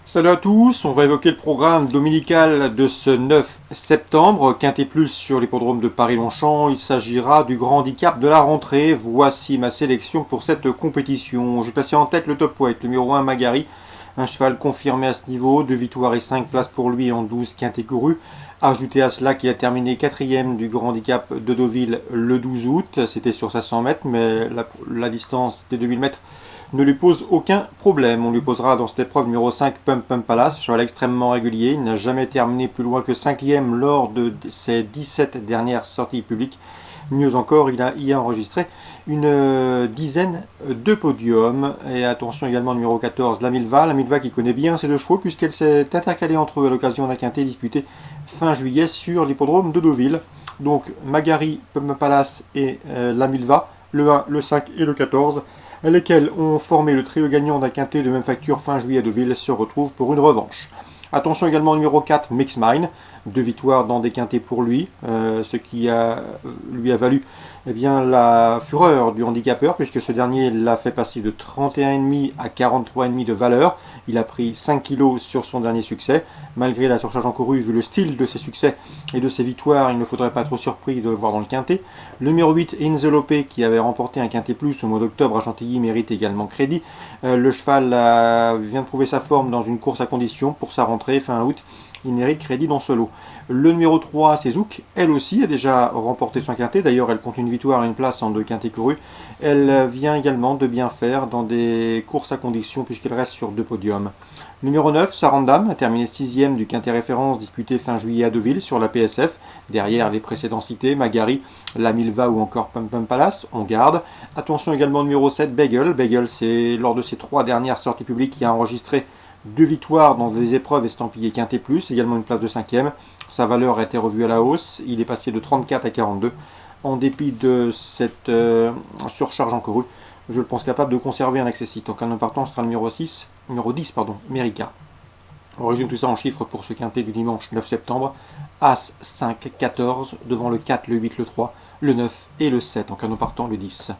Salut à tous, on va évoquer le programme dominical de ce 9 septembre, Quintet Plus sur l'hippodrome de Paris-Longchamp. Il s'agira du grand handicap de la rentrée. Voici ma sélection pour cette compétition. J'ai placé en tête le top weight, le numéro 1 Magari, un cheval confirmé à ce niveau, 2 victoires et 5 places pour lui en 12 quintés courus. Ajoutez à cela qu'il a terminé 4e du grand handicap de Deauville le 12 août, c'était sur 500 mètres, mais la distance était 2000 mètres ne lui pose aucun problème. On lui posera dans cette épreuve numéro 5 Pump Pump Palace, cheval extrêmement régulier. Il n'a jamais terminé plus loin que 5e lors de ses 17 dernières sorties publiques. Mieux encore, il a y enregistré une dizaine de podiums. Et attention également numéro 14, la Milva qui connaît bien ces deux chevaux puisqu'elle s'est intercalée entre eux à l'occasion d'un quintet disputé fin juillet sur l'hippodrome de Deauville. Donc Magari, Pump Pump Palace et la Milva, le 1, le 5 et le 14, lesquels ont formé le trio gagnant d'un quintet de même facture fin juillet à Deauville, se retrouvent pour une revanche. Attention également au numéro 4, Mix Mine, 2 victoires dans des quintets pour lui, ce qui lui a valu la fureur du handicapeur, puisque ce dernier l'a fait passer de 31,5 à 43,5 de valeur. Il a pris 5 kilos sur son dernier succès. Malgré la surcharge encourue, vu le style de ses succès et de ses victoires, il ne faudrait pas être trop surpris de le voir dans le quintet. Le numéro 8, Inzelopé, qui avait remporté un quintet plus au mois d'octobre à Chantilly, mérite également crédit. Le cheval vient de prouver sa forme dans une course à condition pour sa rentrée fin août. Il mérite crédit dans ce lot. Le numéro 3, c'est Zouk. Elle aussi a déjà remporté son quintet. D'ailleurs, elle compte une victoire et une place en 2 quintets courus. Elle vient également de bien faire dans des courses à condition puisqu'elle reste sur 2 podiums. Numéro 9, Sarandam a terminé 6e du quintet référence disputé fin juillet à Deauville sur la PSF. Derrière les précédents cités, Magari, la Milva ou encore Pump Pump Palace, on garde. Attention également au numéro 7, Bagel. Bagel, c'est lors de ses 3 dernières sorties publiques qui a enregistré 2 victoires dans des épreuves estampillées quintet plus, également une place de 5e. Sa valeur a été revue à la hausse. Il est passé de 34 à 42. En dépit de cette surcharge encourue, je le pense capable de conserver un accessite. Donc en partant, ce sera le numéro 10, Merica. On résume tout ça en chiffres pour ce quintet du dimanche 9 septembre. As 5, 14, devant le 4, le 8, le 3, le 9 et le 7, en canot partant le 10.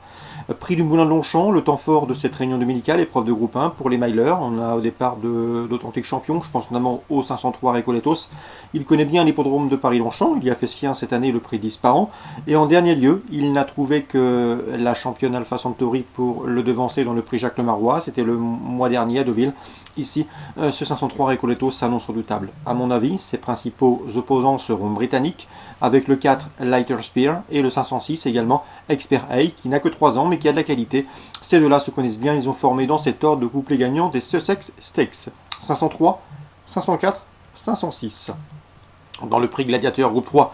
Prix du Moulin de Longchamp, le temps fort de cette réunion dominicale, épreuve de groupe 1 pour les milers. On a au départ d'authentiques champions, je pense notamment au 503 Recoletos. Il connaît bien l'hippodrome de Paris-Longchamp, il y a fait sien cette année le prix 10 par an. Et en dernier lieu, il n'a trouvé que la championne Alpha Centauri pour le devancer dans le prix Jacques Lemarois, c'était le mois dernier à Deauville. Ici, ce 503 Recoletos s'annonce redoutable. À mon avis, ses principaux opposants seront britanniques, avec le 4 Lighter Spear et le 506 également Expert A, qui n'a que 3 ans mais qui a de la qualité. Ces deux-là se connaissent bien, ils ont formé dans cet ordre de couplet gagnant des Sussex Stakes. 503, 504, 506. Dans le prix Gladiateur Groupe 3,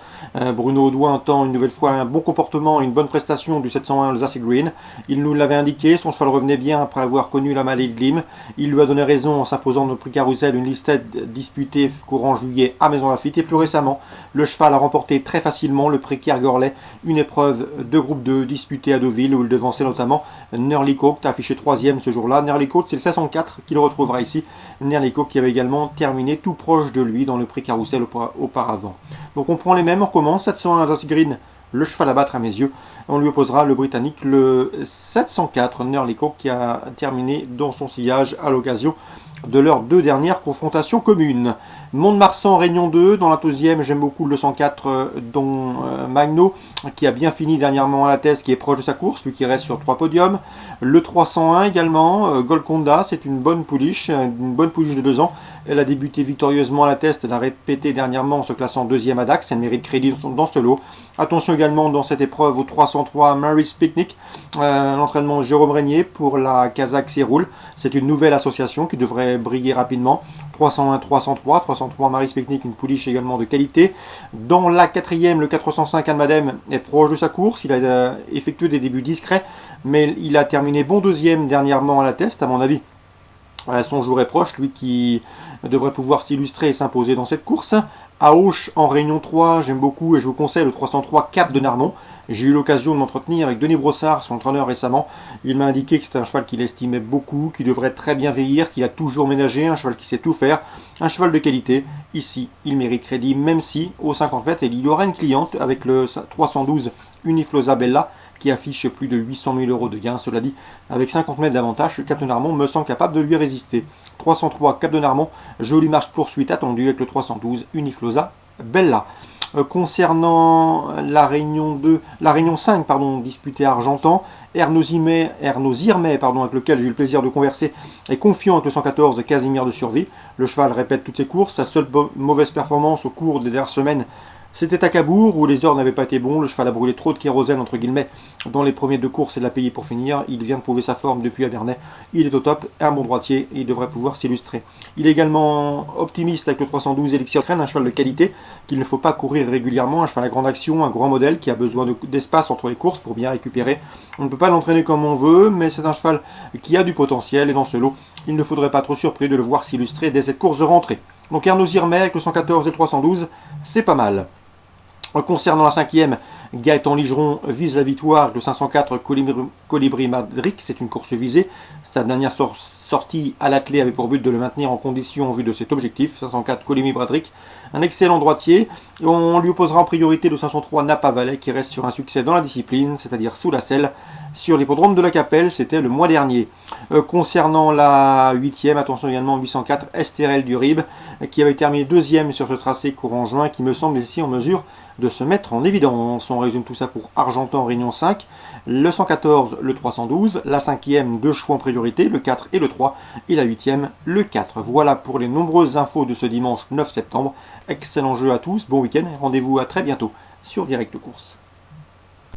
Bruno Audouin entend une nouvelle fois un bon comportement et une bonne prestation du 701 Zassy Green. Il nous l'avait indiqué, son cheval revenait bien après avoir connu la maladie de Glim. Il lui a donné raison en s'imposant dans le prix Carousel, une listed disputée courant juillet à Maison Lafitte. Et plus récemment, le cheval a remporté très facilement le prix Kergorley, une épreuve de groupe 2 disputée à Deauville où il devançait notamment Nerlico, qui a affiché 3e ce jour-là. Nerlico, c'est le 704 qu'il retrouvera ici. Nerlico qui avait également terminé tout proche de lui dans le prix Carousel auparavant. Donc on prend les mêmes, on recommence. 701 Zassy Green, le cheval à battre à mes yeux. On lui opposera le britannique, le 704 Nerlico, qui a terminé dans son sillage à l'occasion de leurs 2 dernières confrontations communes. Mont-de-Marsan, Réunion 2, dans la 12e, j'aime beaucoup le 104 dont Magno, qui a bien fini dernièrement à la thèse, qui est proche de sa course, lui qui reste sur 3 podiums. Le 301 également, Golconda, c'est une bonne pouliche de 2 ans. Elle a débuté victorieusement à la test, elle a répété dernièrement en se classant 2e à Dax, elle mérite crédit dans ce lot. Attention également dans cette épreuve au 303 Mary's Picnic, l'entraînement Jérôme Régnier pour la Kazakh Séroul. C'est une nouvelle association qui devrait briller rapidement. 301, 303 Mary's Picnic, une pouliche également de qualité. Dans la 4e, le 405 Anne-Madem est proche de sa course, il a effectué des débuts discrets, mais il a terminé bon 2e dernièrement à la test, à mon avis. Son jour est proche, lui qui devrait pouvoir s'illustrer et s'imposer dans cette course. À Auch, en Réunion 3, j'aime beaucoup et je vous conseille le 303 Cap de Narnon. J'ai eu l'occasion de m'entretenir avec Denis Brossard, son entraîneur récemment. Il m'a indiqué que c'était un cheval qu'il estimait beaucoup, qui devrait très bien vieillir, qu'il a toujours ménagé, un cheval qui sait tout faire, un cheval de qualité. Ici, il mérite crédit, même si, au 50 mètres, il y aura une cliente avec le 312 Uniflosa Bella, qui affiche plus de 800 000 € de gains. Cela dit, avec 50 mètres d'avantage, le Cap de Narmont me semble capable de lui résister. 303 Cap de Narmont, jolie marche poursuite attendue avec le 312 Uniflosa Bella. Concernant la Réunion 5, disputée à Argentan, Ernaud Zirmet, avec lequel j'ai eu le plaisir de converser, est confiant avec le 114 Casimir de Survie. Le cheval répète toutes ses courses. Sa seule mauvaise performance au cours des dernières semaines, c'était à Cabourg, où les heures n'avaient pas été bons. Le cheval a brûlé trop de kérosène, entre guillemets, dans les premiers deux courses et l'a payé pour finir. Il vient de prouver sa forme depuis Abernay. Il est au top, un bon droitier, et il devrait pouvoir s'illustrer. Il est également optimiste avec le 312 Elixir Train, un cheval de qualité qu'il ne faut pas courir régulièrement. Un cheval à grande action, un grand modèle qui a besoin d'espace entre les courses pour bien récupérer. On ne peut pas l'entraîner comme on veut, mais c'est un cheval qui a du potentiel, et dans ce lot, il ne faudrait pas être trop surpris de le voir s'illustrer dès cette course de rentrée. Donc Ernaud Zirmet avec le 114 et le 312, c'est pas mal. Concernant la cinquième, Gaëtan Ligeron vise la victoire avec le 504 Colibri Madric, c'est une course visée. Sa dernière sortie à l'attelé avait pour but de le maintenir en condition en vue de cet objectif. 504 Colibri Madric, un excellent droitier. On lui opposera en priorité le 503 Napa Valley qui reste sur un succès dans la discipline, c'est-à-dire sous la selle, sur l'hippodrome de la Capelle, c'était le mois dernier. Concernant la 8e, attention également 804 Estérel du Rib, qui avait terminé deuxième sur ce tracé courant juin, qui me semble ici en mesure de se mettre en évidence. On résume tout ça pour Argentan Réunion 5, le 114, le 312, la 5e, deux chevaux en priorité, le 4 et le 3, et la 8e, le 4. Voilà pour les nombreuses infos de ce dimanche 9 septembre. Excellent jeu à tous, bon week-end, rendez-vous à très bientôt sur Direct Course.